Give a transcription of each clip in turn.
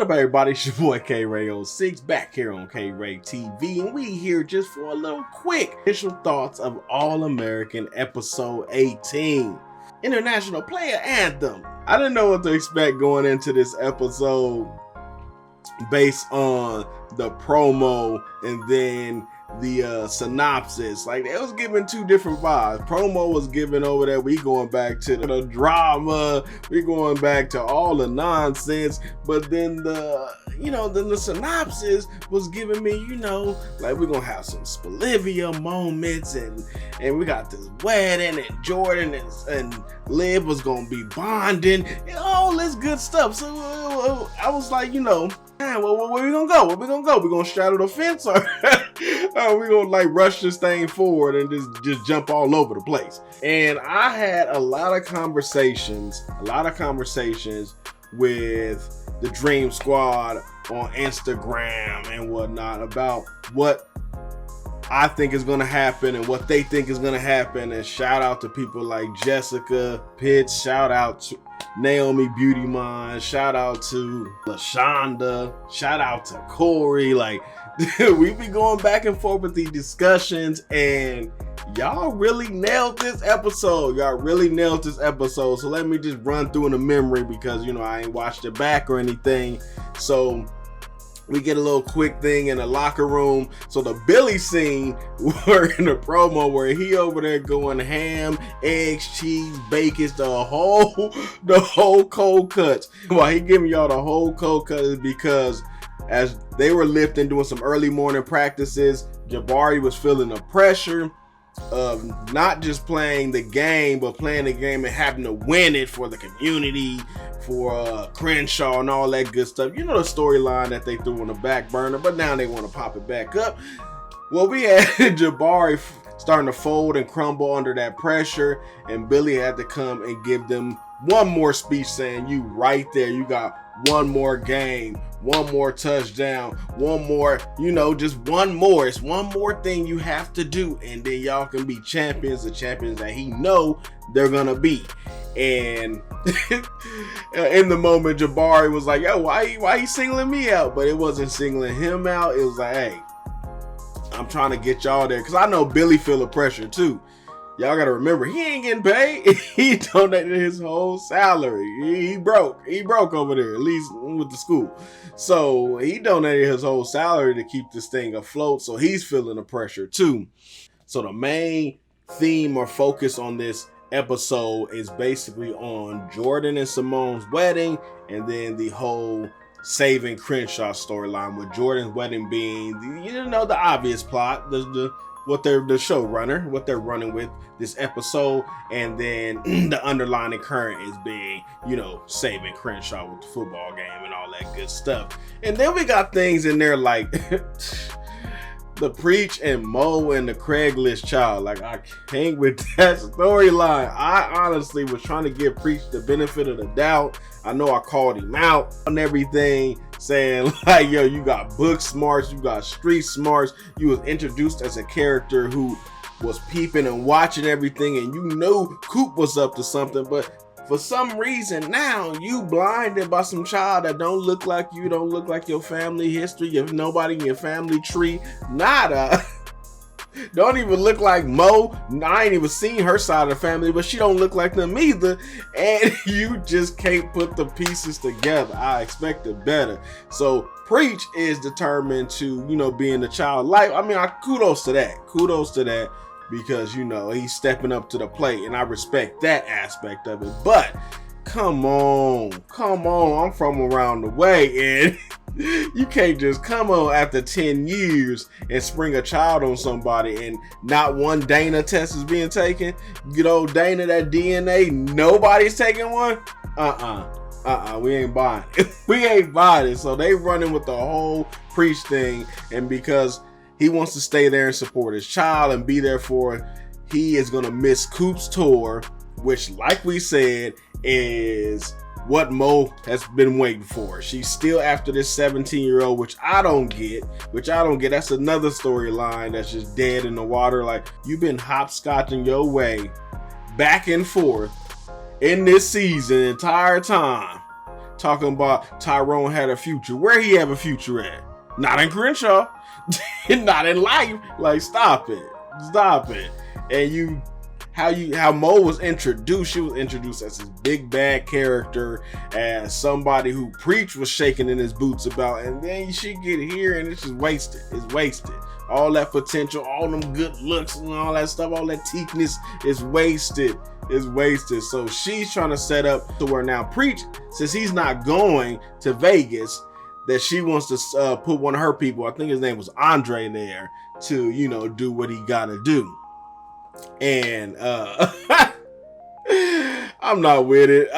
What up, everybody? It's your boy K-RayTV back here on K-RayTV, and we here just for a little quick initial thoughts of All-American Episode 18, International Player Anthem. I didn't know what to expect going into this episode based on the promo and then the synopsis. Like, it was giving two different vibes. Promo was giving over there, we going back to the drama, we going back to all the nonsense, but then the synopsis was giving me, like, we're gonna have some Spelivia moments, and we got this wedding, and Jordan and Liv was gonna be bonding, and all this good stuff. So I was like, man, where we gonna go? Where we gonna go? We gonna straddle the fence, or we gonna like rush this thing forward and just jump all over the place? And I had a lot of conversations with the Dream Squad on Instagram and whatnot about what I think is gonna happen and what they think is gonna happen. And shout out to people like Jessica Pitts, shout out to Naomi Beauty Mind, shout out to LaShonda, shout out to Corey. Like, we be going back and forth with these discussions, and y'all really nailed this episode. So let me just run through in the memory, because I ain't watched it back or anything. So we get a little quick thing in the locker room. So the Billy scene were in the promo where he over there going ham, eggs, cheese, bacon, the whole cold cuts. Why he giving y'all the whole cold cut is because as they were lifting, doing some early morning practices, Jabari was feeling the pressure of not just playing the game, but playing the game and having to win it for the community, for Crenshaw and all that good stuff. The storyline that they threw on the back burner, but now they want to pop it back up. Well, we had Jabari starting to fold and crumble under that pressure, and Billy had to come and give them one more speech saying, you right there, you got one more game, one more touchdown, one more, just one more. It's one more thing you have to do, and then y'all can be champions, the champions that he know they're gonna be. And in the moment, Jabari was like, yo, why he singling me out? But it wasn't singling him out. It was like, hey, I'm trying to get y'all there, because I know Billy feel the pressure too. Y'all gotta remember, he ain't getting paid. He donated his whole salary. He broke over there, at least with the school. So he donated his whole salary to keep this thing afloat. So he's feeling the pressure too. So the main theme or focus on this episode is basically on Jordan and Simone's wedding, and then the whole saving Crenshaw storyline, with Jordan's wedding being the obvious plot, what they're the showrunner, what they're running with this episode, and then the underlying current is being, saving Crenshaw with the football game and all that good stuff. And then we got things in there like the Preach and Mo and the Craigslist child. Like, I can't with that storyline. I honestly was trying to give Preach the benefit of the doubt. I know I called him out on everything, saying like, yo, you got book smarts, you got street smarts, you was introduced as a character who was peeping and watching everything, and Coop was up to something, but for some reason now you blinded by some child that don't look like you, don't look like your family history, you have nobody in your family tree, nada. Don't even look like Mo. I ain't even seen her side of the family, but she don't look like them either. And you just can't put the pieces together. I expected better. So Preach is determined to, be in the child life. I mean, kudos to that, because, he's stepping up to the plate, and I respect that aspect of it. But come on, I'm from around the way, and you can't just come on after 10 years and spring a child on somebody and not one Dana test is being taken. Good old Dana, that DNA, nobody's taking one. We ain't buying it. So they running with the whole Preach thing, and because he wants to stay there and support his child and be there for it, he is going to miss Coop's tour, which, like we said, is what Mo has been waiting for. She's still after this 17-year-old, which I don't get. That's another storyline that's just dead in the water. Like, you've been hopscotching your way back and forth in this season the entire time talking about Tyrone had a future. Where he have a future at? Not in Crenshaw. Not in life. Like, stop it. And how Mo was introduced, she was introduced as this big bad character, as somebody who Preach was shaking in his boots about, and then she get here and it's just wasted. It's wasted. All that potential, all them good looks and all that stuff, all that teakness is wasted. It's wasted. So she's trying to set up to where now Preach, since he's not going to Vegas, that she wants to put one of her people, I think his name was Andre, there to, you know, do what he gotta do. And I'm not with it.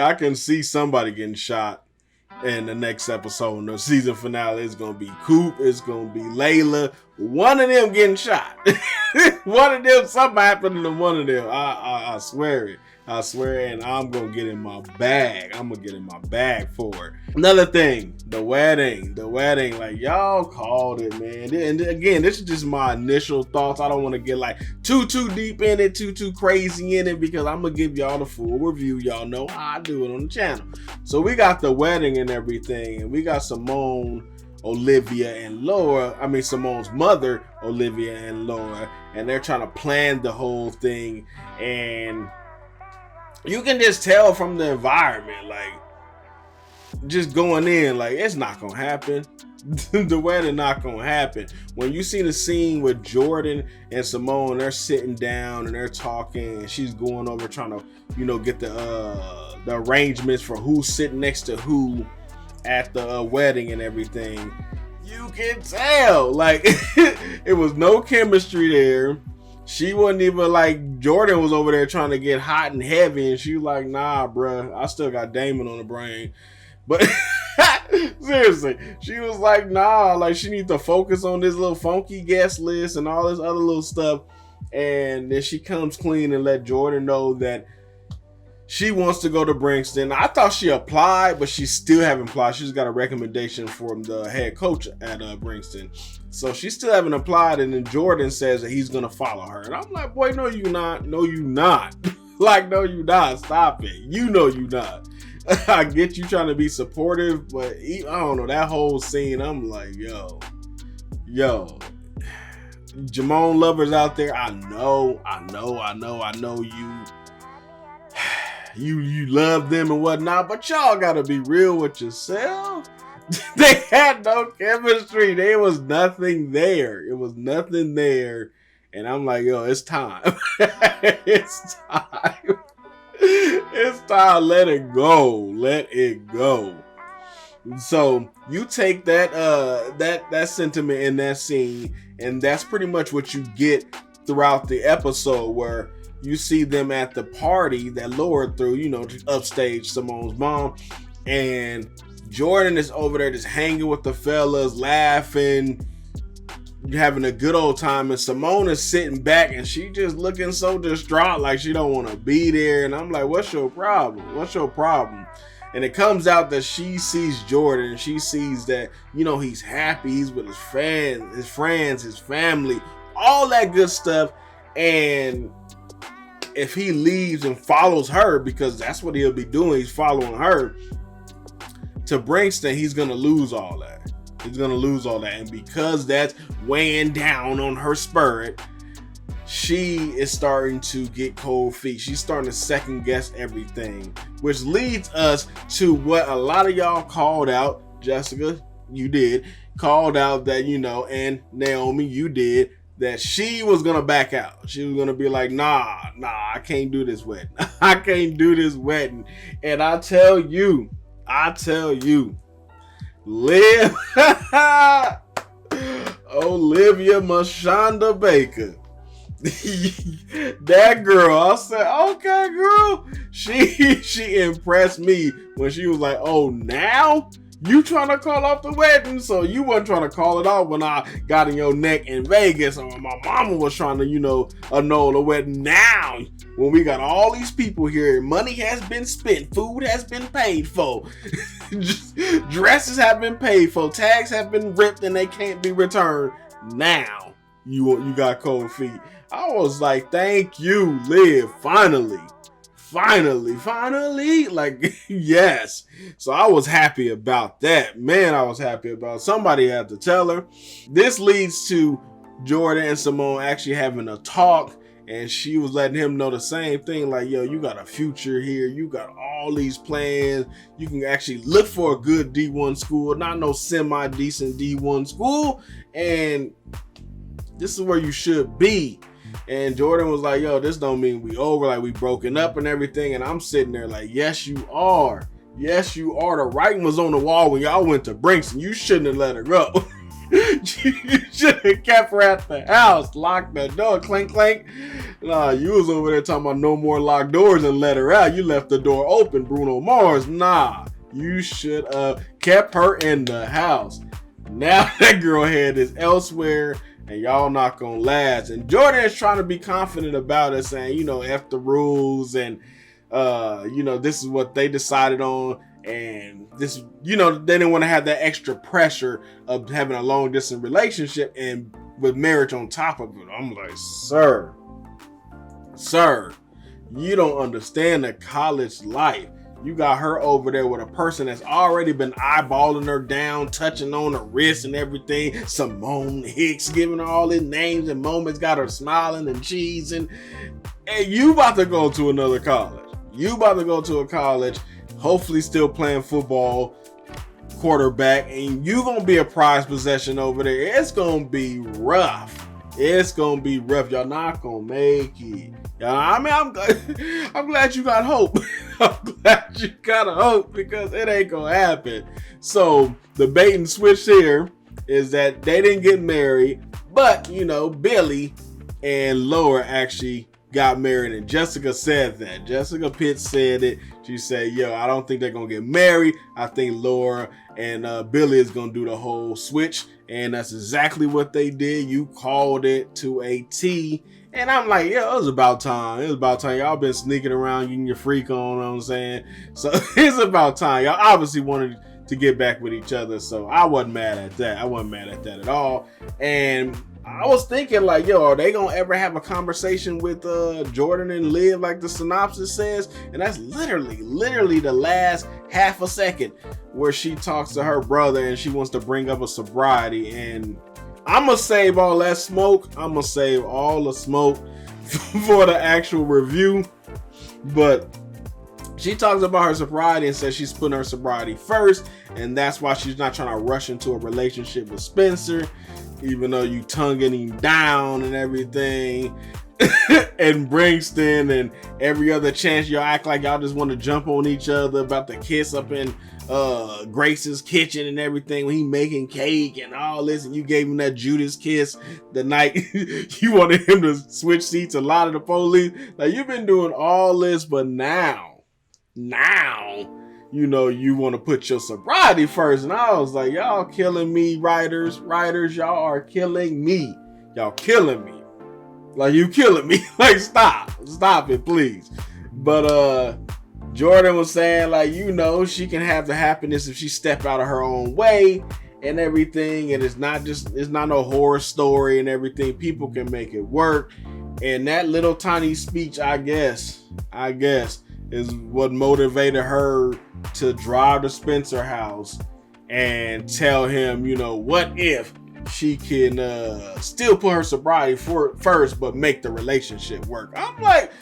I can see somebody getting shot in the next episode. The season finale is gonna be Coop, it's gonna be Layla. One of them getting shot. One of them, something happened to one of them. I swear it. I swear, and I'm gonna get in my bag. I'm gonna get in my bag for it. Another thing, the wedding. Like, y'all called it, man. And again, this is just my initial thoughts. I don't want to get like too deep in it, too crazy in it, because I'm gonna give y'all the full review. Y'all know how I do it on the channel. So we got the wedding and everything, and we got Simone, Olivia, and Laura. I mean, Simone's mother, Olivia, and Laura, and they're trying to plan the whole thing. And you can just tell from the environment, like, just going in, like, it's not gonna happen. The wedding not gonna happen. When you see the scene with Jordan and Simone, they're sitting down and they're talking, and she's going over trying to, you know, get the arrangements for who's sitting next to who at the wedding and everything. You can tell, like, it was no chemistry there. She wasn't even like, Jordan was over there trying to get hot and heavy, and she was like, nah, bruh, I still got Damon on the brain. But seriously, she was like, nah, like, she needs to focus on this little funky guest list and all this other little stuff. And then she comes clean and let Jordan know that she wants to go to Brixton. I thought she applied, but she still haven't applied. She's got a recommendation from the head coach at Brixton. So she still haven't applied, and then Jordan says that he's going to follow her. And I'm like, boy, no, you not. No, you not. Like, no, you not. Stop it. You know you not. I get you trying to be supportive, but I don't know, that whole scene, I'm like, yo. Jamone lovers out there, I know you love them and whatnot, but y'all gotta be real with yourself. They had no chemistry. There was nothing there. It was nothing there. And I'm like, yo, it's time. It's time. It's time. Let it go. Let it go. So you take that sentiment in that scene, and that's pretty much what you get throughout the episode, where you see them at the party that Laura threw, you know, to upstage Simone's mom, and Jordan is over there just hanging with the fellas, laughing, having a good old time, and Simone is sitting back and she just looking so distraught, like she don't want to be there. And I'm like, what's your problem? What's your problem? And it comes out that she sees Jordan, and she sees that, you know, he's happy, he's with his friends, his family, all that good stuff. And if he leaves and follows her, because that's what he'll be doing, he's following her to Brixton, he's gonna lose all that. And because that's weighing down on her spirit, she is starting to get cold feet. She's starting to second guess everything, which leads us to what a lot of y'all called out. Jessica, you did, called out that, you know, and Naomi, you did, that she was gonna back out. She was gonna be like, nah, I can't do this wedding. I can't do this wedding. And I tell you, Olivia Mashonda Baker. That girl, I said, okay, girl. She impressed me when she was like, oh, now you trying to call off the wedding? So you wasn't trying to call it off when I got in your neck in Vegas, or my mama was trying to, you know, annul the wedding. Now, when we got all these people here, money has been spent, food has been paid for, dresses have been paid for, tags have been ripped and they can't be returned. Now you got cold feet. I was like, thank you, Liv. finally, like, yes. So I was happy about that. Man, I was happy about it. Somebody had to tell her. This leads to Jordan and Simone actually having a talk, and she was letting him know the same thing, like, yo, you got a future here. You got all these plans. You can actually look for a good D1 school, not no semi-decent D1 school, and this is where you should be. And Jordan was like, yo, this don't mean we over, like we broken up and everything. And I'm sitting there like, yes, you are. Yes, you are. The writing was on the wall when y'all went to Brinks, and you shouldn't have let her go. You should have kept her at the house, locked the door, clink, clink. Nah, you was over there talking about no more locked doors and let her out. You left the door open, Bruno Mars. Nah, you should have kept her in the house. Now that girl head is elsewhere, and y'all not gonna last. And Jordan is trying to be confident about it, saying, you know, F the rules, and you know, this is what they decided on, and this, you know, they didn't want to have that extra pressure of having a long distance relationship and with marriage on top of it. I'm like, sir, you don't understand the college life. You got her over there with a person that's already been eyeballing her down, touching on her wrist and everything. Simone Hicks, giving her all his names and moments, got her smiling and cheesing. And you about to go to another college. You about to go to a college, hopefully still playing football, quarterback, and you gonna be a prized possession over there. It's gonna be rough. It's gonna be rough. Y'all not gonna make it. I mean, I'm glad you got hope. I'm glad you got a hope, because it ain't gonna happen. So the bait and switch here is that they didn't get married, but you know, Billy and Laura actually got married, and Jessica said that. Jessica Pitts said it. She said, yo, I don't think they're gonna get married. I think Laura and Billy is gonna do the whole switch, and that's exactly what they did. You called it to a T. And I'm like, yeah, it was about time. It was about time. Y'all been sneaking around, getting your freak on, you know what I'm saying? So it's about time. Y'all obviously wanted to get back with each other. So I wasn't mad at that. I wasn't mad at that at all. And I was thinking, like, yo, are they going to ever have a conversation with Jordan and Liv like the synopsis says? And that's literally the last half a second where she talks to her brother and she wants to bring up a sobriety. And I'm going to save all that smoke. I'm going to save all the smoke for the actual review. But she talks about her sobriety and says she's putting her sobriety first. And that's why she's not trying to rush into a relationship with Spencer, even though you tonguing him down and everything. And Bringston and every other chance y'all act like y'all just want to jump on each other about the kiss up in Grace's kitchen and everything when he making cake and all this, and you gave him that Judas kiss the night you wanted him to switch seats a lot of the police. Like, you've been doing all this, but now you know you want to put your sobriety first. And I was like, y'all killing me, writers, y'all are killing me. Y'all killing me. Like, you killing me. Like, stop it, please. But Jordan was saying, like, you know, she can have the happiness if she step out of her own way and everything. And it's not no horror story and everything. People can make it work. And that little tiny speech, I guess, is what motivated her to drive to Spencer house and tell him, you know, what if she can still put her sobriety first, but make the relationship work. I'm like,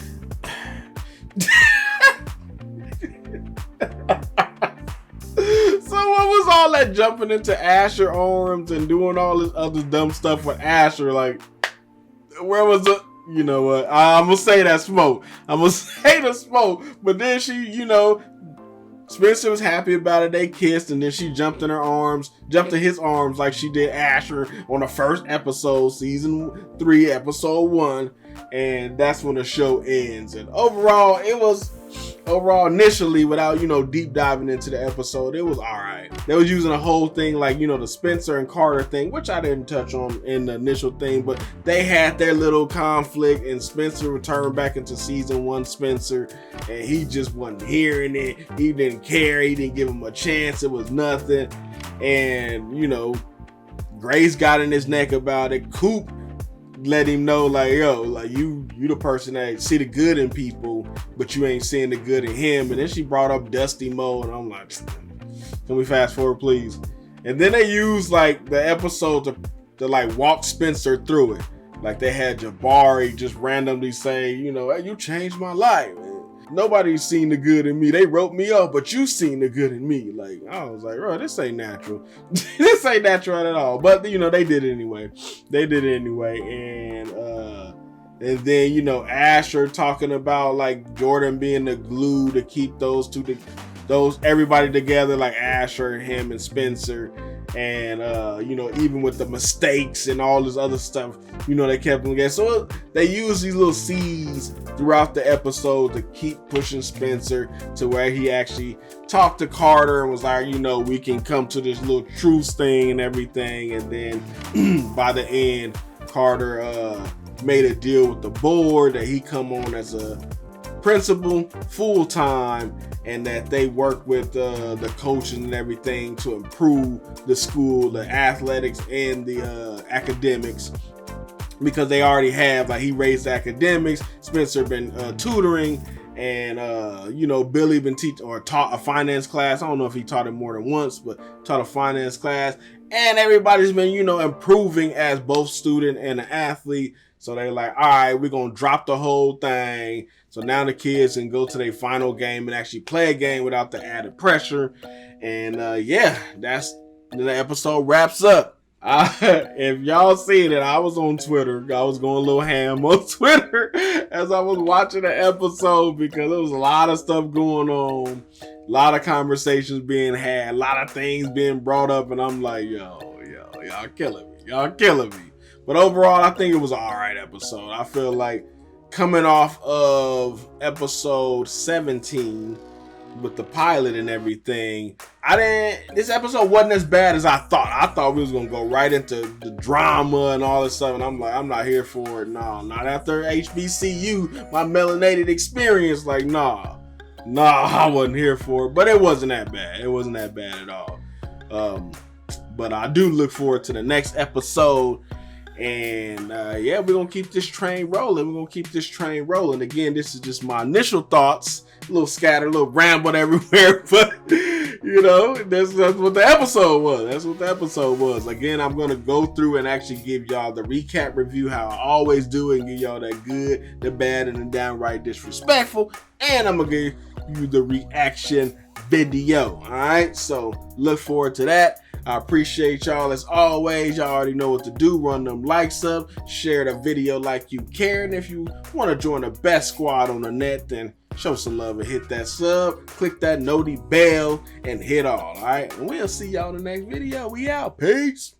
so what was all that jumping into Asher arms and doing all this other dumb stuff with Asher? Like, where was the, you know what? I'm gonna say that smoke. I'm gonna say the smoke. But then she, you know, Spencer was happy about it. They kissed, and then she jumped in his arms like she did Asher on the first episode, season 3, episode 1, and that's when the show ends. And overall, initially, without, you know, deep diving into the episode, it was all right. They was using the whole thing, like, you know, the Spencer and Carter thing, which I didn't touch on in the initial thing, but they had their little conflict, and Spencer returned back into season 1 Spencer, and he just wasn't hearing it. He didn't care. He didn't give him a chance. It was nothing. And, you know, Grace got in his neck about it. Coop let him know like, yo, like you the person that see the good in people, but you ain't seeing the good in him. And then she brought up Dusty Mo, and I'm like, can we fast forward, please? And then they used like the episode to like walk Spencer through it. Like they had Jabari just randomly say, you know, hey, you changed my life. Nobody's seen the good in me. They wrote me off, but you seen the good in me. Like, I was like, bro, this ain't natural. This ain't natural at all. But, you know, they did it anyway. And then, you know, Asher talking about like Jordan being the glue to keep everybody together, like Asher, him, and Spencer. And, you know, even with the mistakes and all this other stuff, you know, they kept them together. So they use these little seeds throughout the episode to keep pushing Spencer to where he actually talked to Carter and was like, you know, we can come to this little truce thing and everything. And then by the end, Carter made a deal with the board that he come on as a principal full time, and that they work with the coaching and everything to improve the school, the athletics and the academics, because they already have, like, he raised academics, Spencer been tutoring, and you know, Billy been taught a finance class. I don't know if he taught it more than once, but taught a finance class, and everybody's been, you know, improving as both student and an athlete. So they're like, all right, we're gonna drop the whole thing. So now the kids can go to their final game and actually play a game without the added pressure. And yeah, that's the episode wraps up. If y'all seen it, I was on Twitter. I was going a little ham on Twitter as I was watching the episode, because there was a lot of stuff going on, a lot of conversations being had, a lot of things being brought up, and I'm like, yo, y'all killing me. But overall, I think it was an alright episode. I feel like coming off of episode 17 with the pilot and everything, this episode wasn't as bad as I thought. I thought we was gonna go right into the drama and all this stuff, and I'm like, I'm not here for it. No, not after HBCU, my melanated experience. Like, nah, I wasn't here for it. But it wasn't that bad. It wasn't that bad at all. But I do look forward to the next episode. And yeah, we're gonna keep this train rolling. Again, this is just my initial thoughts, a little scattered, a little rambled everywhere, but you know, that's what the episode was. Again, I'm gonna go through and actually give y'all the recap review, how I always do, and give y'all that good, the bad, and the downright disrespectful, and I'm gonna give you the reaction video. All right, so look forward to that. I appreciate y'all as always. Y'all already know what to do. Run them likes up, share the video like you care, and if you want to join the best squad on the net, then show some love and hit that sub, click that noti bell, and hit all right? And we'll see y'all in the next video. We out. Peace.